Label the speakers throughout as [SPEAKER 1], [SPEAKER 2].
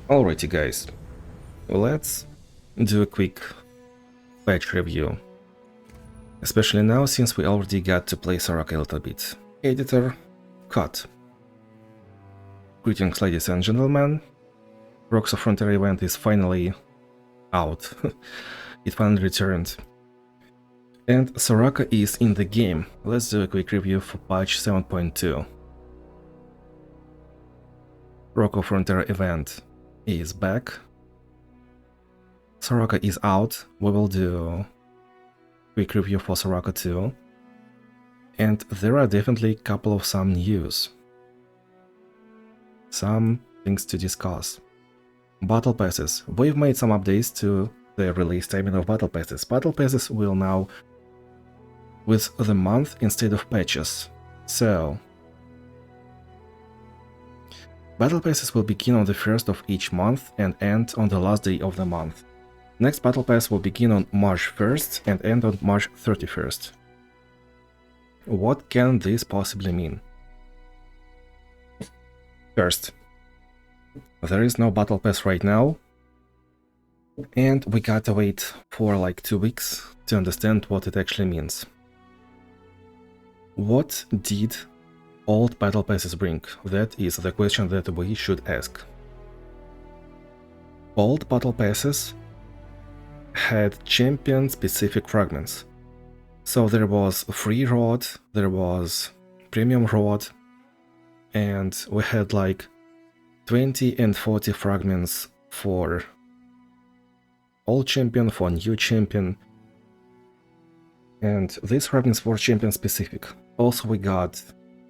[SPEAKER 1] Alrighty guys, let's do a quick patch review. Especially now since we already got to play Soraka a little bit. Editor, cut. Greetings ladies and gentlemen, Rocks of Runeterra event is finally out. It finally returned. And Soraka is in the game. Let's do a quick review for patch 7.2. Rock of Runeterra event is back. Soraka is out. We will do quick review for Soraka too. And there are definitely a couple of some news. Some things to discuss. Battle passes. We've made some updates to the release timing of battle passes. Battle passes will now with the month instead of patches. So battle passes will begin on the first of each month and end on the last day of the month. Next battle pass will begin on March 1st and end on March 31st. What can this possibly mean? First, there is no battle pass right now, and we gotta wait for like 2 weeks to understand what it actually means. What did old battle passes bring? That is the question that we should ask. Old battle passes had champion-specific fragments. So there was free rod, there was premium rod, and we had like 20 and 40 fragments for old champion, for new champion, and these fragments were champion-specific. Also we got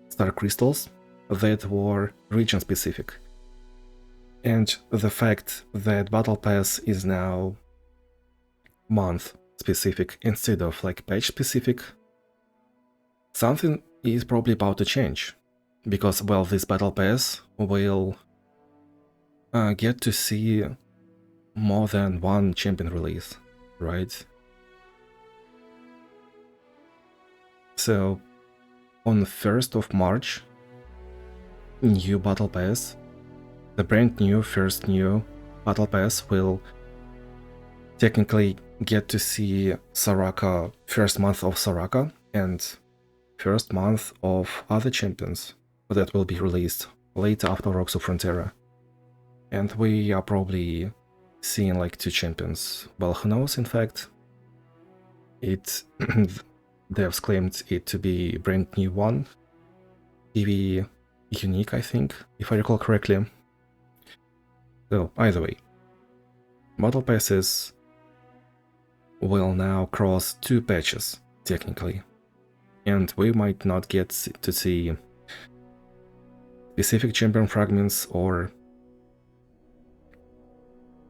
[SPEAKER 1] star crystals that were region-specific. And the fact that battle pass is now month specific instead of like patch specific, something is probably about to change, because well, this battle pass will get to see more than one champion release, right? So on the 1st of March, new battle pass, the brand new first new battle pass will technically get to see Soraka, first month of Soraka, and first month of other champions that will be released later after Rocks of Runeterra. And we are probably seeing like 2 champions. Well, who knows, in fact. Devs claimed it to be brand new one. EV unique, I think, if I recall correctly. So, either way. Battle passes will now cross 2 patches, technically, and we might not get to see specific champion fragments or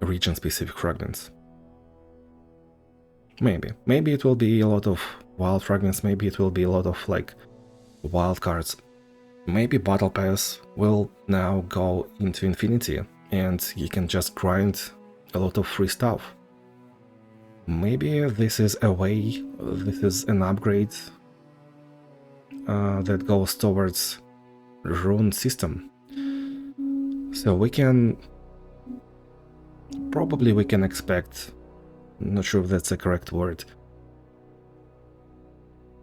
[SPEAKER 1] region-specific fragments. Maybe it will be a lot of wild fragments, maybe it will be a lot of like wild cards. Maybe battle pass will now go into infinity and you can just grind a lot of free stuff. Maybe this is a way, this is an upgrade that goes towards rune system. So we can expect, I'm not sure if that's the correct word,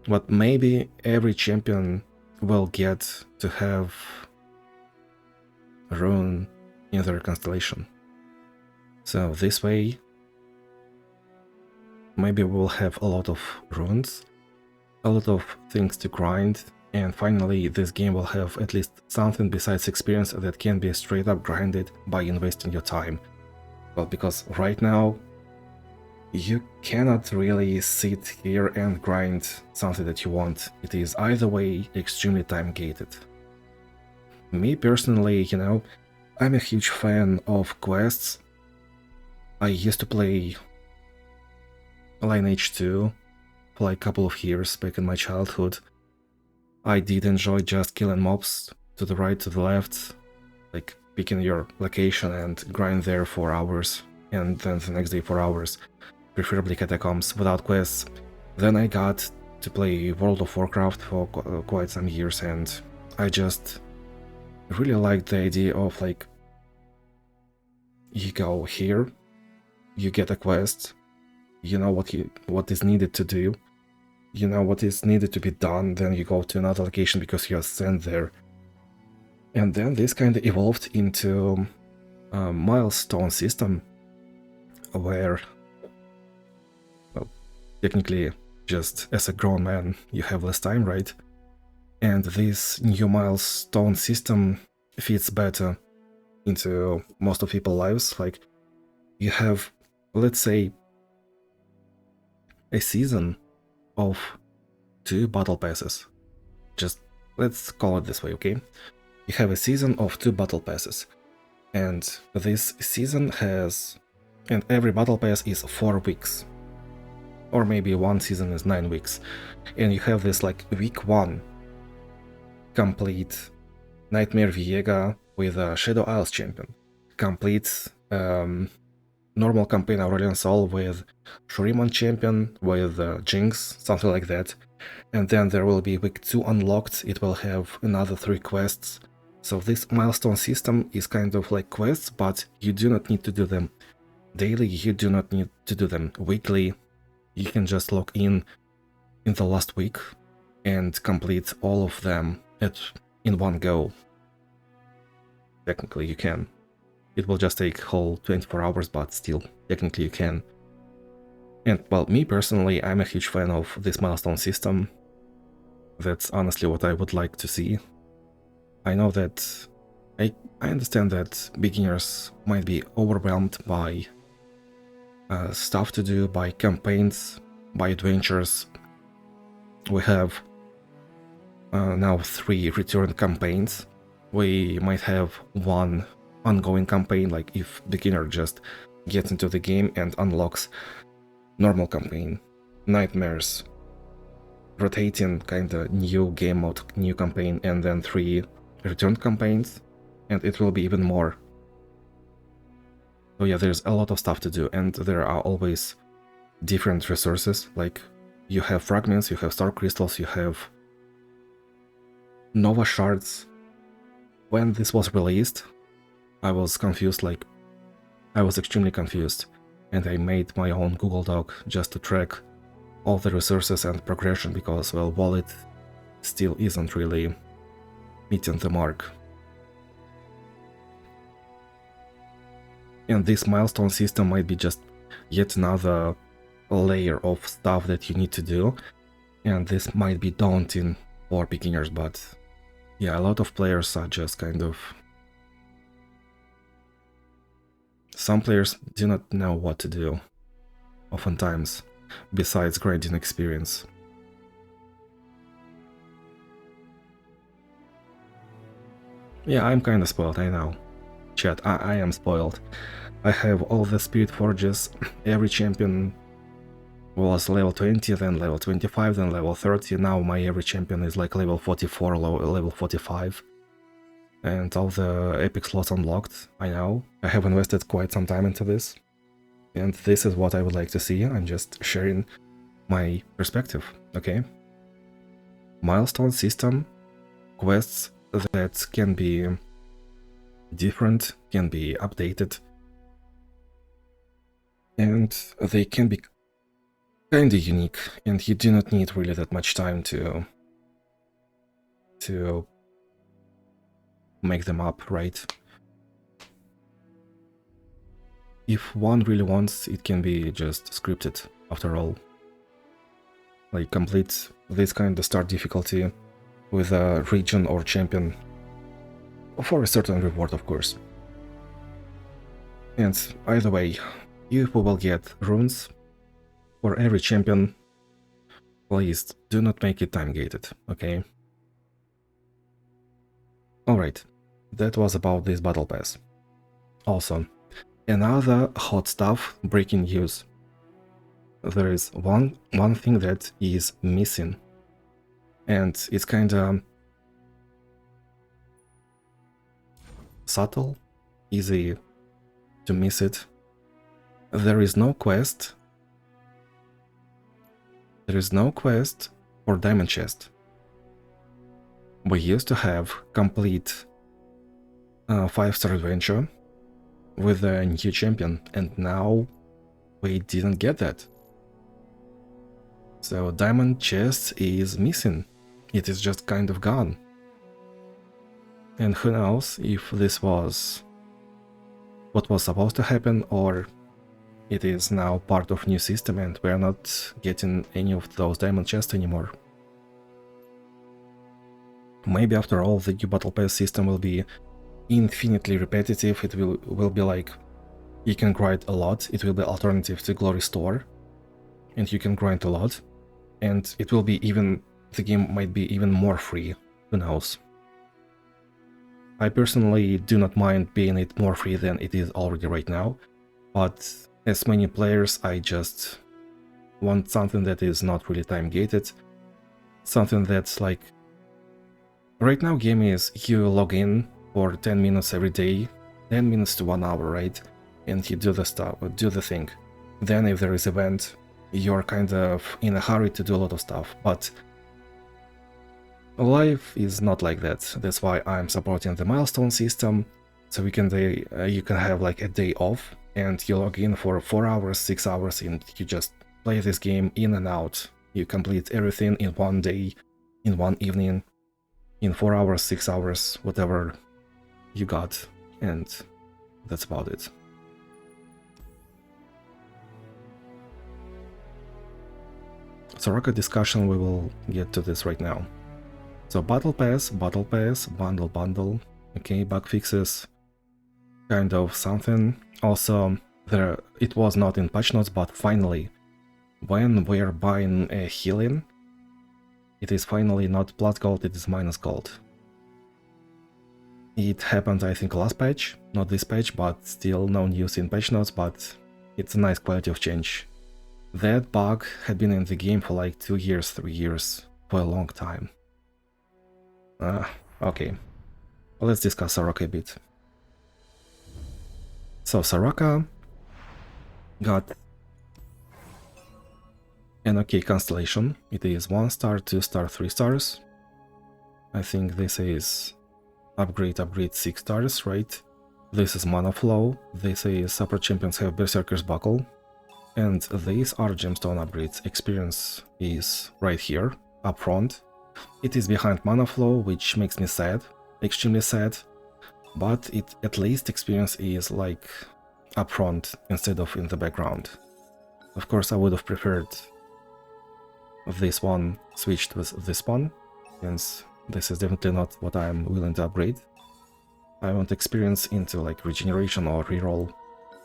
[SPEAKER 1] but maybe every champion will get to have rune in their constellation. So this way, maybe we'll have a lot of runes, a lot of things to grind, and finally this game will have at least something besides experience that can be straight up grinded by investing your time. Well, because right now you cannot really sit here and grind something that you want. It is either way extremely time gated. Me personally, you know, I'm a huge fan of quests. I used to play Lineage 2 for like a couple of years back in my childhood. I did enjoy just killing mobs to the right, to the left, like picking your location and grind there for hours, and then the next day for hours, preferably catacombs without quests. Then I got to play World of Warcraft for quite some years, and I just really liked the idea of like You go here, you get a quest, you know what is needed to do, you know what is needed to be done, then you go to another location because you are sent there. And then this kind of evolved into a milestone system where, well, technically just as a grown man you have less time, right? And this new milestone system fits better into most of people's lives. Like, you have, let's say, a season of 2 battle passes. Just let's call it this way, okay? You have a season of 2 battle passes, and this season has, and every battle pass is 4 weeks, or maybe one season is 9 weeks, and you have this like week 1 complete Nightmare Viega with a Shadow Isles champion, complete normal campaign Aurelion Sol with Shuriman champion, with Jinx, something like that. And then there will be week 2 unlocked, it will have another 3 quests. So this milestone system is kind of like quests, but you do not need to do them daily, you do not need to do them weekly. You can just log in the last week and complete all of them in one go. Technically you can. It will just take whole 24 hours, but still, technically you can. And, well, me personally, I'm a huge fan of this milestone system. That's honestly what I would like to see. I know that... I understand that beginners might be overwhelmed by stuff to do, by campaigns, by adventures. We have now 3 returned campaigns. We might have 1 ongoing campaign, like if beginner just gets into the game and unlocks normal campaign, nightmares, rotating kinda new game mode, new campaign, and then 3 returned campaigns, and it will be even more. So yeah, there's a lot of stuff to do, and there are always different resources, like you have fragments, you have star crystals, you have Nova shards. When this was released, I was confused, like, I was extremely confused, and I made my own Google Doc just to track all the resources and progression, because, well, Wallet still isn't really meeting the mark. And this milestone system might be just yet another layer of stuff that you need to do, and this might be daunting for beginners, but yeah, a lot of players are just kind of... Some players do not know what to do, oftentimes, besides grinding experience. Yeah, I'm kinda spoiled, I know. Chat, I am spoiled. I have all the Spirit Forges, every champion was level 20, then level 25, then level 30, now my every champion is like level 44, level 45. And all the epic slots unlocked, I know. I have invested quite some time into this. And this is what I would like to see, I'm just sharing my perspective, okay? Milestone system, quests that can be different, can be updated, and they can be kinda unique, and you do not need really that much time to make them up, right? If one really wants, it can be just scripted, after all. Like, complete this kind of start difficulty with a region or champion, for a certain reward, of course. And either way, you will get runes for every champion. Please do not make it time-gated, okay? Alright, that was about this battle pass. Also, another hot stuff, breaking news. There is one thing that is missing, and it's kinda subtle, easy to miss it. There is no quest. There is no quest for Diamond Chest. We used to have complete 5-star adventure with a new champion, and now we didn't get that. So diamond chest is missing. It is just kind of gone. And who knows if this was what was supposed to happen, or it is now part of new system and we're not getting any of those diamond chests anymore. Maybe after all the new battle pass system will be infinitely repetitive. It will be like you can grind a lot. It will be alternative to Glory Store, and you can grind a lot, and it will be even, the game might be even more free. Who knows? I personally do not mind being it more free than it is already right now, but as many players, I just want something that is not really time gated, something that's like, right now game is you log in for 10 minutes every day, 10 minutes to 1 hour, right? And you do the stuff, do the thing. Then if there is event, you're kind of in a hurry to do a lot of stuff, but life is not like that. That's why I'm supporting the milestone system, so you can have like a day off, and you log in for 4 hours, 6 hours, and you just play this game in and out. You complete everything in one day, in one evening, in 4 hours, 6 hours, whatever you got, and that's about it. Soraka discussion, we will get to this right now. So battle pass, bundle, okay, bug fixes, kind of something. Also, it was not in patch notes, but finally, when we're buying a healing, it is finally not plus gold, it is minus gold. It happened, I think, last patch, not this patch, but still no news in patch notes, but it's a nice quality of change. That bug had been in the game for like 2 years, 3 years, for a long time. Okay, let's discuss Soraka a bit. So Soraka got an okay constellation. It is 1 star, 2 star, 3 stars. I think this is upgrade 6 stars, right? This is Mana Flow. This is Super Champions have Berserker's Buckle. And these are gemstone upgrades. Experience is right here, up front. It is behind Mana Flow, which makes me sad, extremely sad. But it at least experience is like up front instead of in the background. Of course, I would have preferred this one switched with this one, since this is definitely not what I'm willing to upgrade. I want experience into like regeneration or reroll,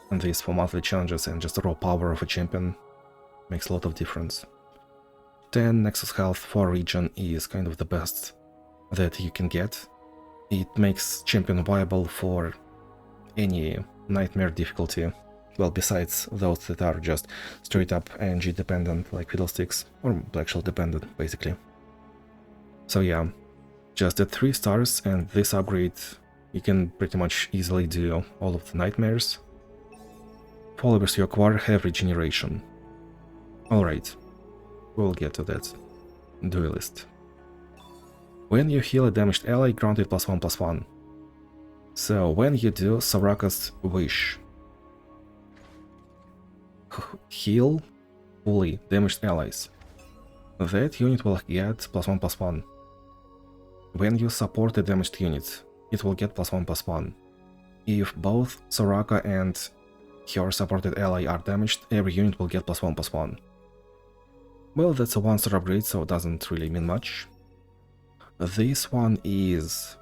[SPEAKER 1] and this for monthly challenges and just the raw power of a champion makes a lot of difference. 10 Nexus Health for region is kind of the best that you can get. It makes champion viable for any nightmare difficulty, well, besides those that are just straight up NG dependent like Fiddlesticks, or Black Shell dependent basically. So yeah, just at 3 stars, and this upgrade you can pretty much easily do all of the nightmares. Followers you acquire have regeneration. Alright, we'll get to that. Duelist. When you heal a damaged ally, grant it +1/+1. So when you do Soraka's Wish, heal fully damaged allies, that unit will get +1/+1. When you support a damaged unit, it will get +1/+1. If both Soraka and her supported ally are damaged, every unit will get +1/+1. Well, that's a 1-star upgrade, so it doesn't really mean much. This one is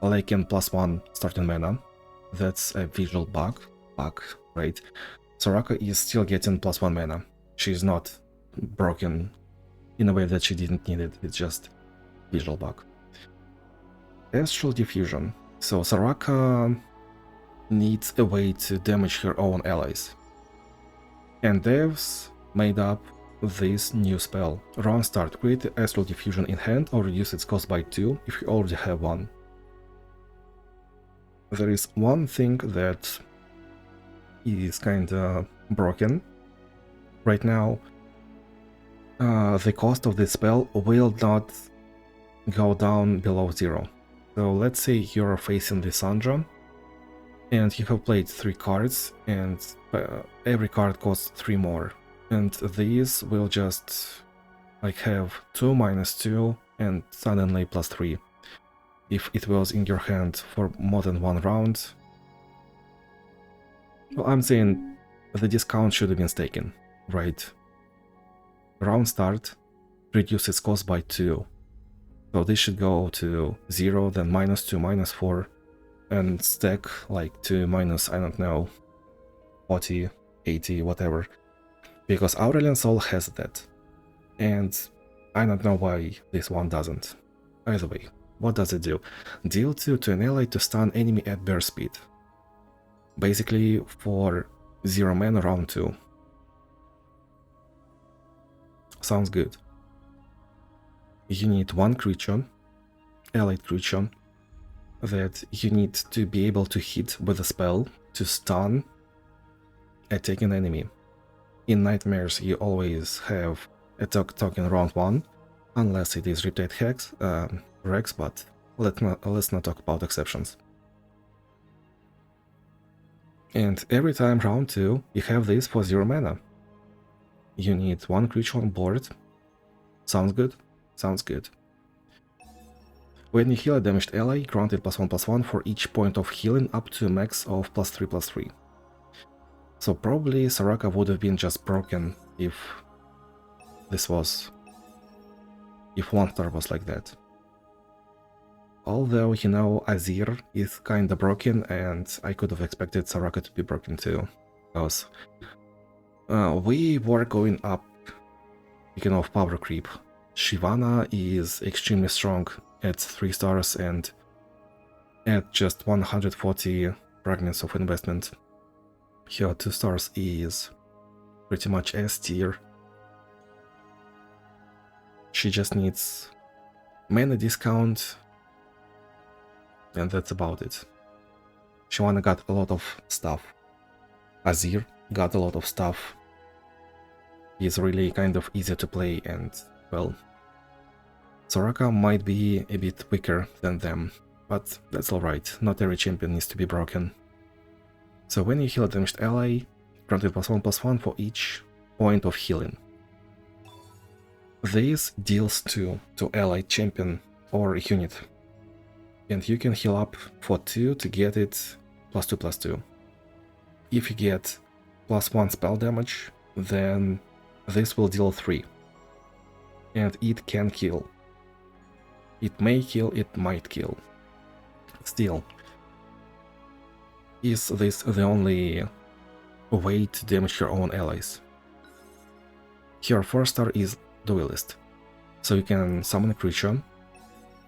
[SPEAKER 1] lacking +1 starting mana. That's a visual bug, right? Soraka is still getting +1 mana. She's not broken in a way that she didn't need it, it's just visual bug. Astral Diffusion. So Soraka needs a way to damage her own allies. And devs made up this new spell. Run start, create Astral Diffusion in hand or reduce its cost by 2 if you already have one. There is one thing that is kinda broken. Right now, the cost of this spell will not go down below 0. So let's say you're facing the Sandra, And you have played 3 cards, and every card costs 3 more. And these will just like have 2 -2 and suddenly +3. If it was in your hand for more than 1 round. Well, I'm saying the discount should have been taken, right? Round start reduces cost by 2. So this should go to 0, then -2, -4, and stack like to minus, I don't know, 40, 80, whatever. Because Aurelian Soul has that. And I don't know why this one doesn't. Either way, what does it do? Deal 2 to an ally to stun enemy at burst speed. Basically for 0 mana round 2. Sounds good. You need 1 creature, allied creature, that you need to be able to hit with a spell to stun a taken enemy. In Nightmares you always have attack token round 1, unless it is Riptide Rex, but let's not talk about exceptions. And every time round 2 you have this for 0 mana. You need 1 creature on board. Sounds good? Sounds good. When you heal a damaged ally, granted +1/+1 for each point of healing up to a max of +3/+3. So probably Soraka would have been just broken if this was... if one star was like that. Although, you know, Azir is kinda broken, and I could have expected Soraka to be broken too. Because we were going up, speaking of power creep. Shyvana is extremely strong at 3 stars and at just 140 fragments of investment. Her 2 stars is pretty much S tier. She just needs mana discount, and that's about it. Shyvana got a lot of stuff. Azir got a lot of stuff. He's really kind of easy to play, and, well, Soraka might be a bit weaker than them, but that's alright, not every champion needs to be broken. So when you heal a damaged ally, granted +1/+1 for each point of healing. This deals 2 to allied champion or unit, and you can heal up for 2 to get it +2/+2. If you get +1 spell damage, then this will deal 3, and it can kill. It may kill, it might kill. Still, is this the only way to damage your own allies? Her 4 star is Duelist, so you can summon a creature,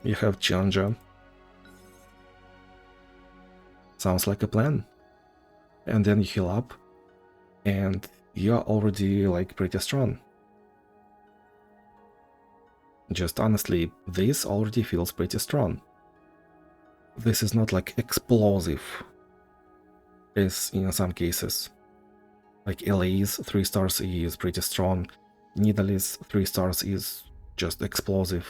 [SPEAKER 1] you have Challenger. Sounds like a plan. And then you heal up, and you're already like pretty strong. Just honestly, this already feels pretty strong. This is not like explosive, as in some cases. Like LA's 3 stars is pretty strong, Nidalis 3 stars is just explosive.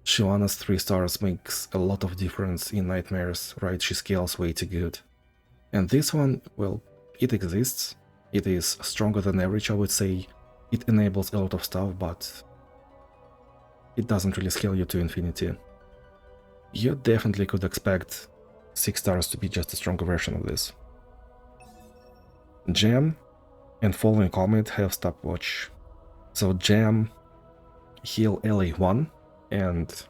[SPEAKER 1] Shyvana's 3 stars makes a lot of difference in Nightmares, right? She scales way too good. And this one, well, it exists. It is stronger than average, I would say. It enables a lot of stuff, but it doesn't really scale you to infinity. You definitely could expect 6 stars to be just a stronger version of this. Gem and Following Comet have stopwatch. So Gem, heal LA 1 and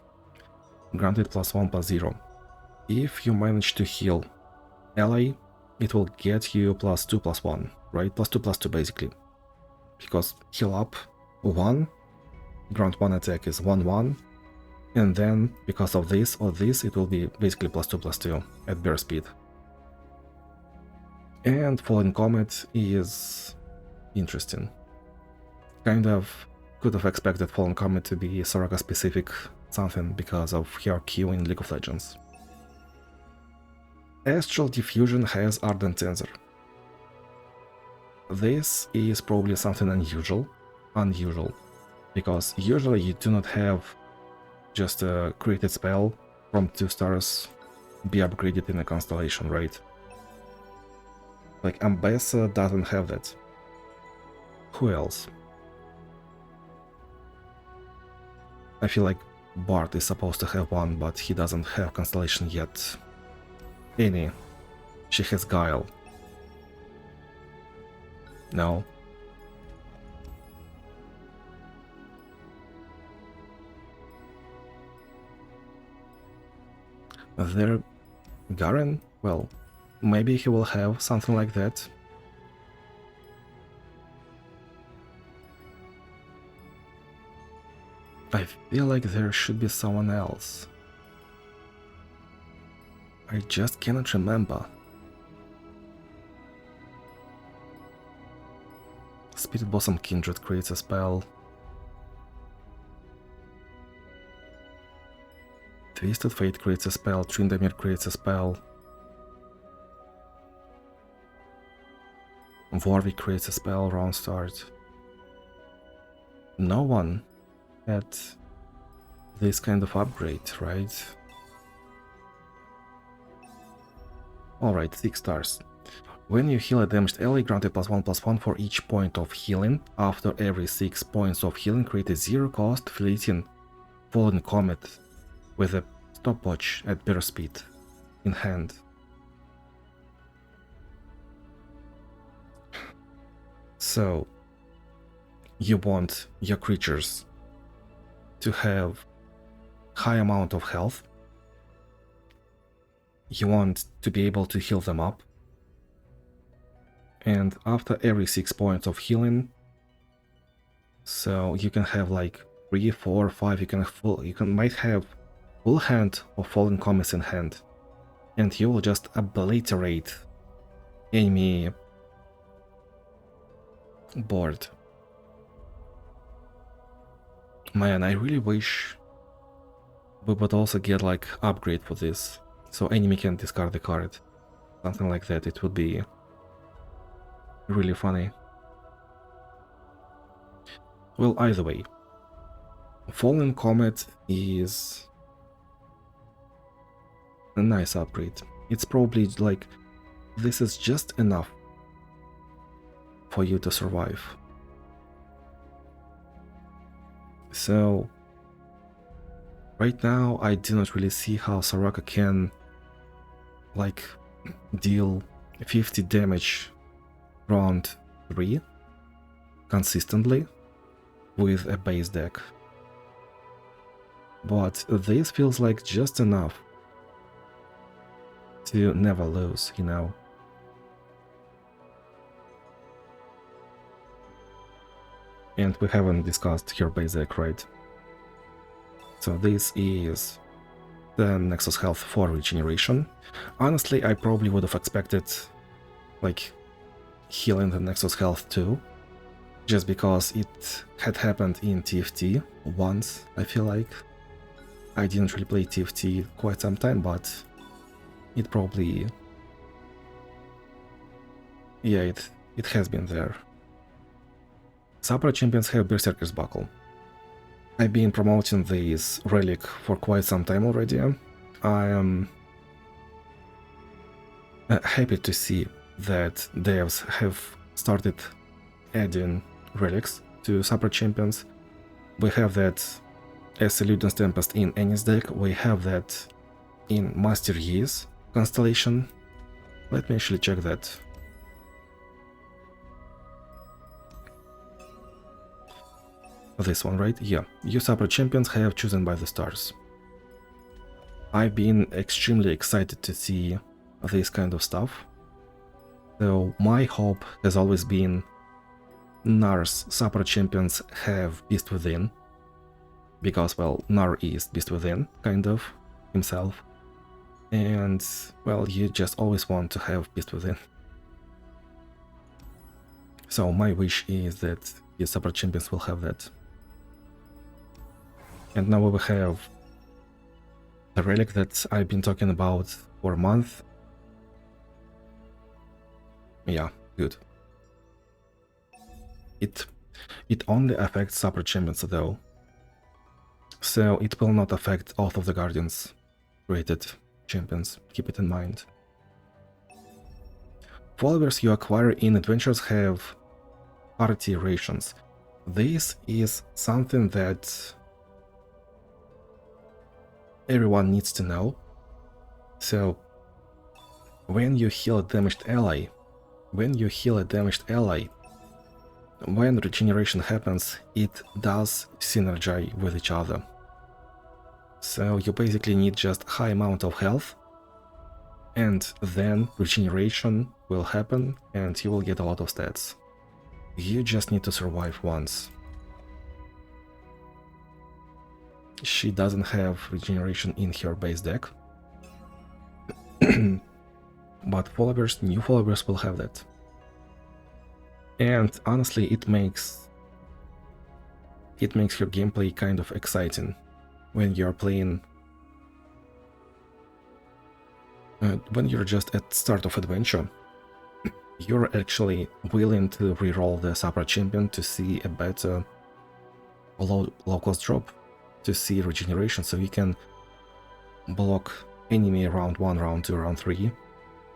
[SPEAKER 1] granted +1/+0. If you manage to heal LA, it will get you +2/+1, right? +2/+2 basically. Because heal up 1, grant 1 attack is 1/1, and then because of this or this, it will be basically +2/+2 at burst speed. And Falling Comet is interesting. Kind of could have expected Fallen Comet to be Soraka specific something because of her Q in League of Legends. Astral Diffusion has Ardent Tensor. This is probably something unusual, because usually you do not have just a created spell from 2 stars be upgraded in a constellation, right? Like, Ambassador doesn't have that. Who else? I feel like Bart is supposed to have one, but he doesn't have Constellation yet. Annie. She has Guile. No. There... Garen? Well, maybe he will have something like that. I feel like there should be someone else. I just cannot remember. Spirit Blossom Kindred creates a spell. Twisted Fate creates a spell. Tryndamere creates a spell. Warwick creates a spell, round start. No one had this kind of upgrade, right? Alright, 6 stars. When you heal a damaged ally, grant a +1/+1 for each point of healing. After every 6 points of healing, create a 0-cost fleeting fallen comet with a stopwatch at burst speed in hand. So, you want your creatures to have high amount of health. You want to be able to heal them up. And after every 6 points of healing, so you can have like 3, 4, 5, you might have full hand of fallen comets in hand, and you will just obliterate enemy board. Man, I really wish we would also get like upgrade for this, so enemy can discard the card, something like that. It would be really funny. Well, either way, Fallen Comet is a nice upgrade. It's probably like, this is just enough for you to survive. So, right now I do not really see how Soraka can like deal 50 damage round 3 consistently with a base deck. But this feels like just enough to never lose, you know. And we haven't discussed her base deck, right? So this is the Nexus Health for regeneration. Honestly, I probably would have expected like healing the Nexus Health too, just because it had happened in TFT once, I feel like. I didn't really play TFT quite some time, but it probably... yeah, it has been there. Supra champions have Berserker's Buckle. I've been promoting this relic for quite some time already. I am happy to see that devs have started adding relics to Supra champions. We have that as Eludens Tempest in Annie's deck, we have that in Master Yi's constellation. Let me actually check that. This one, right? Yeah. You Supra champions have chosen by the stars. I've been extremely excited to see this kind of stuff. So my hope has always been Nar's Supra champions have Beast Within. Because, well, Nar is Beast Within, kind of, himself. And, well, you just always want to have Beast Within. So my wish is that the Supra champions will have that. And now we have the relic that I've been talking about for a month. Yeah, good. It only affects Supra champions though. So it will not affect Oath of the Guardians rated champions, keep it in mind. followers you acquire in adventures have party rations. This is something that everyone needs to know. So when you heal a damaged ally, when regeneration happens, it does synergize with each other. So you basically need just high amount of health, and then regeneration will happen and you will get a lot of stats. You just need to survive once. She doesn't have regeneration in her base deck, but new followers will have that. And honestly, it makes her gameplay kind of exciting when you're playing, when you're just at start of adventure. You're actually willing to reroll the Supra Champion to see a better low cost drop, to see regeneration, so you can block enemy round 1, round 2, round 3.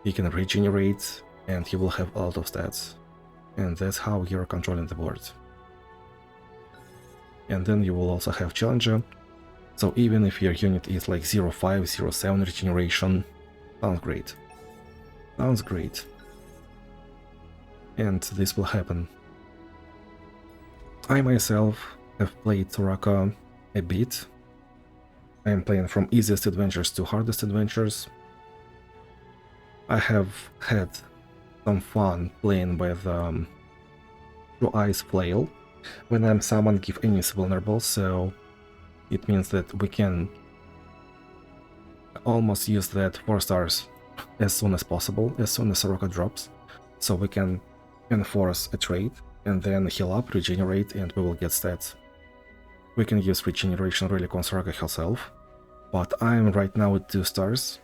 [SPEAKER 1] You can regenerate and you will have a lot of stats. And that's how you're controlling the board. And then you will also have Challenger. So even if your unit is like 0.5, 0.7 regeneration, sounds great. Sounds great. And this will happen. I myself have played Soraka a bit. I am playing from easiest adventures to hardest adventures. I have had some fun playing with True Eyes Flail. When I'm summoned, give enemies vulnerable, so it means that we can almost use that 4 stars as soon as possible, as soon as Soraka drops, so we can enforce a trade and then heal up, regenerate, and we will get stats. We can use regeneration relic on Soraka herself, but I'm right now at 2 stars.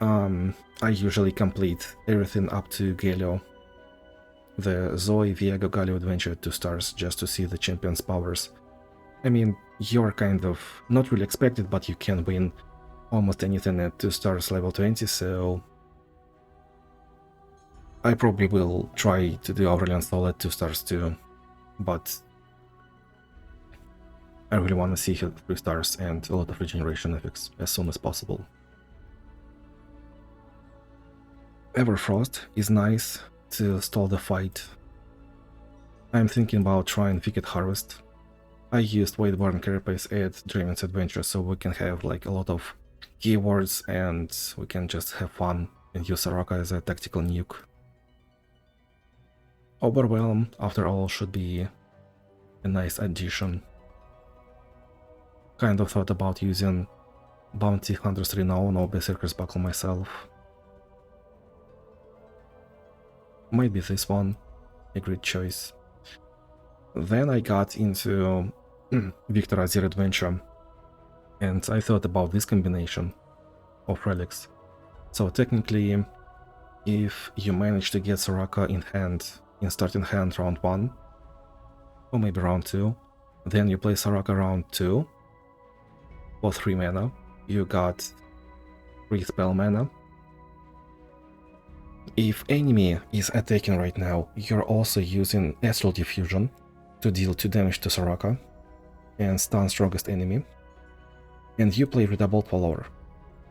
[SPEAKER 1] I usually complete everything up to Galio. The Zoe, Viego, Galio adventure 2 stars, just to see the champion's powers. I mean, you're kind of not really expected, but you can win almost anything at 2 stars level 20, so I probably will try to do Aurelian Soul at 2 stars too, but I really want to see her 3 stars and a lot of regeneration effects as soon as possible. Everfrost is nice to stall the fight. I'm thinking about trying Wicked Harvest. I used Wadeborn Carapace at Draven's Adventure, so we can have like a lot of keywords and we can just have fun and use Soraka as a tactical nuke. Overwhelm, after all, should be a nice addition. Kind of thought about using Bounty Hunter's Renown or Berserker's Buckle myself. Maybe this one, a great choice. Then I got into Victor Azir Adventure, and I thought about this combination of relics. So technically, if you manage to get Soraka in hand, in starting hand round 1, or maybe round 2, then you play Soraka round 2 for 3 mana, you got 3 spell mana. If enemy is attacking right now, you're also using Astral Diffusion to deal 2 damage to Soraka and stun strongest enemy, and you play Redoubled Valor.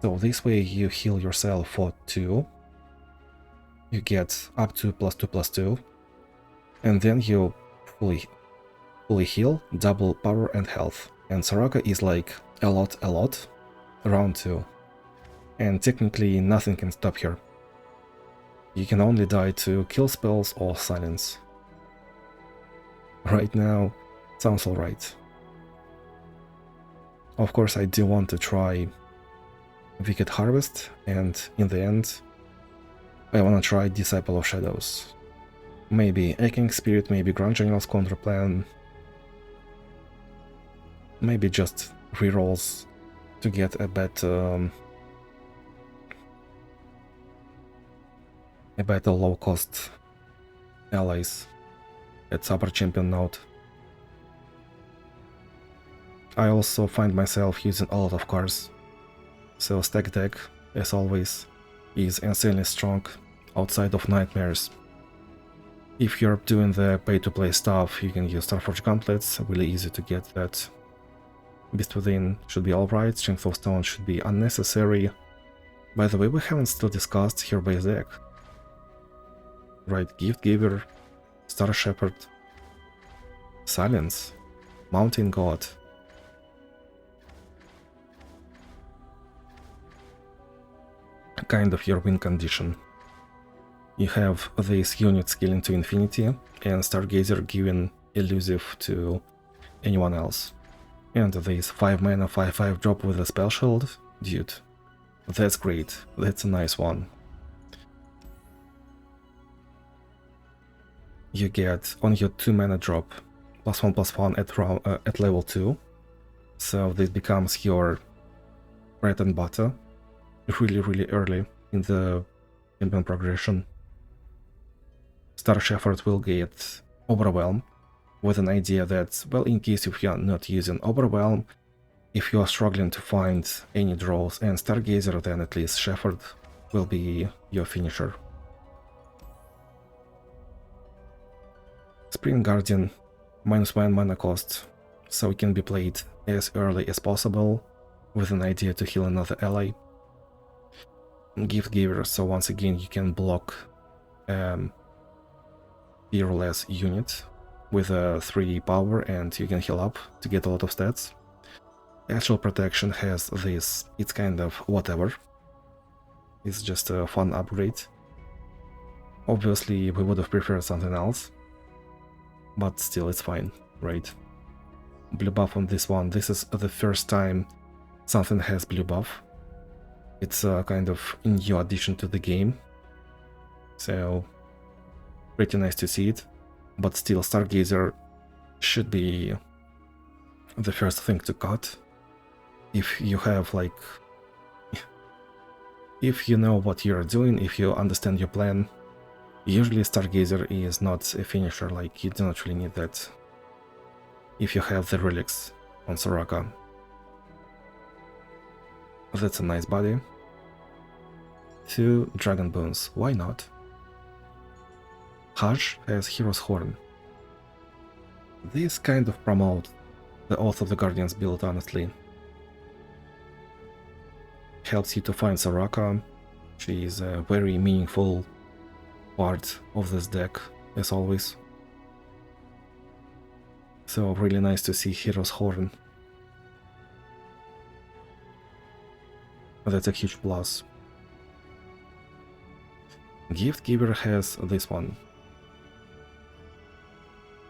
[SPEAKER 1] So this way you heal yourself for 2, you get up to +2/+2, and then you fully heal, double power and health. And Soraka is like a lot round 2, and technically nothing can stop her. You can only die to kill spells or silence. Right now, sounds alright. Of course, I do want to try Wicked Harvest, and in the end, I wanna try Disciple of Shadows. Maybe Aching Spirit, maybe Grand General's Contraplan, maybe just rerolls to get a better low-cost allies at Super Champion node. I also find myself using a lot of cards, so stack deck, as always, is insanely strong. outside of nightmares. If you're doing the pay-to-play stuff, you can use Starforge gauntlets, really easy to get that. Beast Within should be alright, Strength of Stone should be unnecessary. By the way, we haven't still discussed her base deck. Right, Gift Giver, Star Shepherd, Silence, Mountain God. Kind of your win condition. You have this unit scaling to infinity and Stargazer giving elusive to anyone else. And this 5 mana 5/5 drop with a spell shield, dude, that's great, that's a nice one. You get on your 2 mana drop +1/+1 at level 2, so this becomes your bread and butter really early in the champion progression. Star Shepherd will get Overwhelm, with an idea that, well, in case if you are not using Overwhelm, if you are struggling to find any draws and Stargazer, then at least Shepherd will be your finisher. Spring Guardian, -1 mana cost, so it can be played as early as possible, with an idea to heal another ally. Gift Giver, so once again you can block fearless unit with a 3 power and you can heal up to get a lot of stats. Actual Protection has this, it's kind of whatever. It's just a fun upgrade. Obviously we would have preferred something else, but still it's fine, right? Blue buff on this one, this is the first time something has blue buff. It's a kind of new addition to the game, so pretty nice to see it. But still, Stargazer should be the first thing to cut. If you have, like, if you know what you're doing, if you understand your plan, usually Stargazer is not a finisher, like, you do not really need that if you have the relics on Soraka. That's a nice body. 2 Dragon Bones, why not? Hush has Hero's Horn. These kind of promote the Oath of the Guardians build, honestly. Helps you to find Soraka. She is a very meaningful part of this deck, as always. So really nice to see Hero's Horn. That's a huge plus. Gift Giver has this one.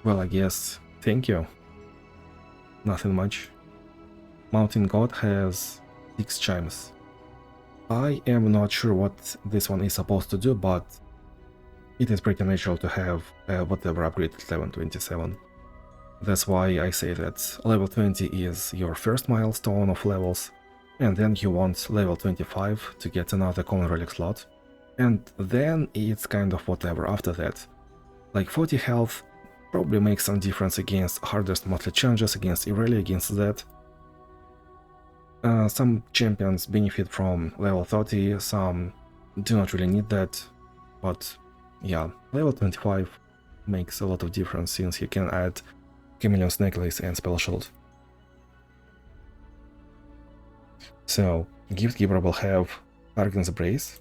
[SPEAKER 1] Well, I guess, thank you. Nothing much. Mountain God has 6 chimes. I am not sure what this one is supposed to do, but it is pretty natural to have whatever upgrade at level 27. That's why I say that level 20 is your first milestone of levels, and then you want level 25 to get another common relic slot. And then it's kind of whatever after that. Like 40 health probably makes some difference against hardest monthly challenges, against Irelia, against that. Some champions benefit from level 30, some do not really need that, but yeah, level 25 makes a lot of difference since you can add Chameleon's Necklace and Spell Shield. So, Gift Giver will have Argon's Brace.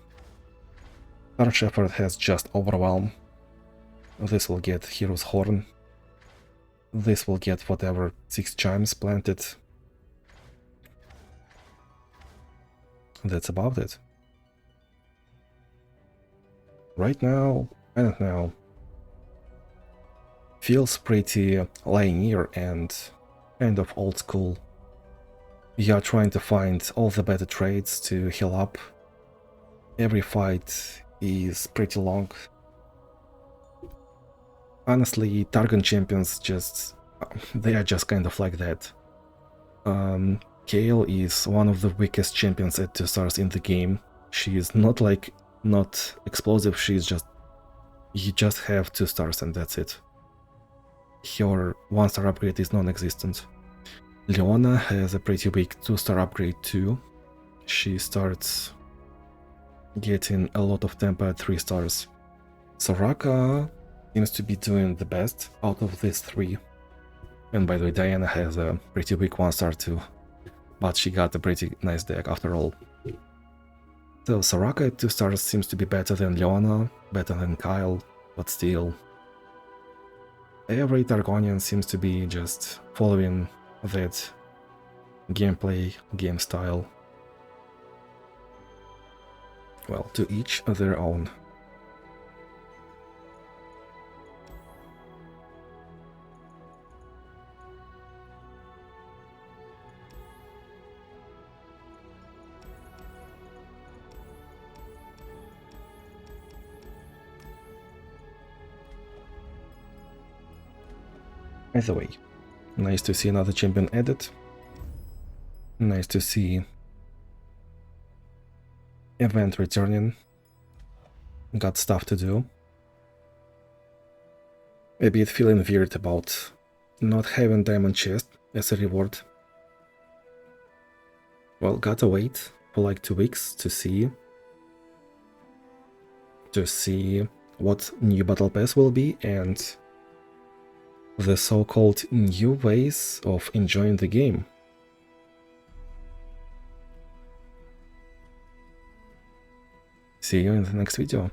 [SPEAKER 1] Star Shepherd has just Overwhelm. This will get Hero's Horn. This will get whatever 6 chimes planted. That's about it. Right now, I don't know. Feels pretty linear and kind of old school. You are trying to find all the better trades to heal up. Every fight is pretty long. Honestly, Targon champions they are just kind of like that. Kayle is one of the weakest champions at 2 stars in the game. She is not explosive, you just have 2 stars and that's it. Her 1-star upgrade is non-existent. Leona has a pretty weak 2-star upgrade too. She starts getting a lot of tempo at 3 stars. Soraka seems to be doing the best out of these 3. And by the way, Diana has a pretty weak 1-star too, but she got a pretty nice deck after all. So Soraka at 2 stars seems to be better than Leona, better than Kyle, but still. Every Targonian seems to be just following that gameplay, game style. Well, to each their own. Either way, nice to see another champion added. Nice to see event returning. Got stuff to do. A bit feeling weird about not having diamond chest as a reward. Well, gotta wait for like 2 weeks to see what new battle pass will be and the so-called new ways of enjoying the game. See you in the next video.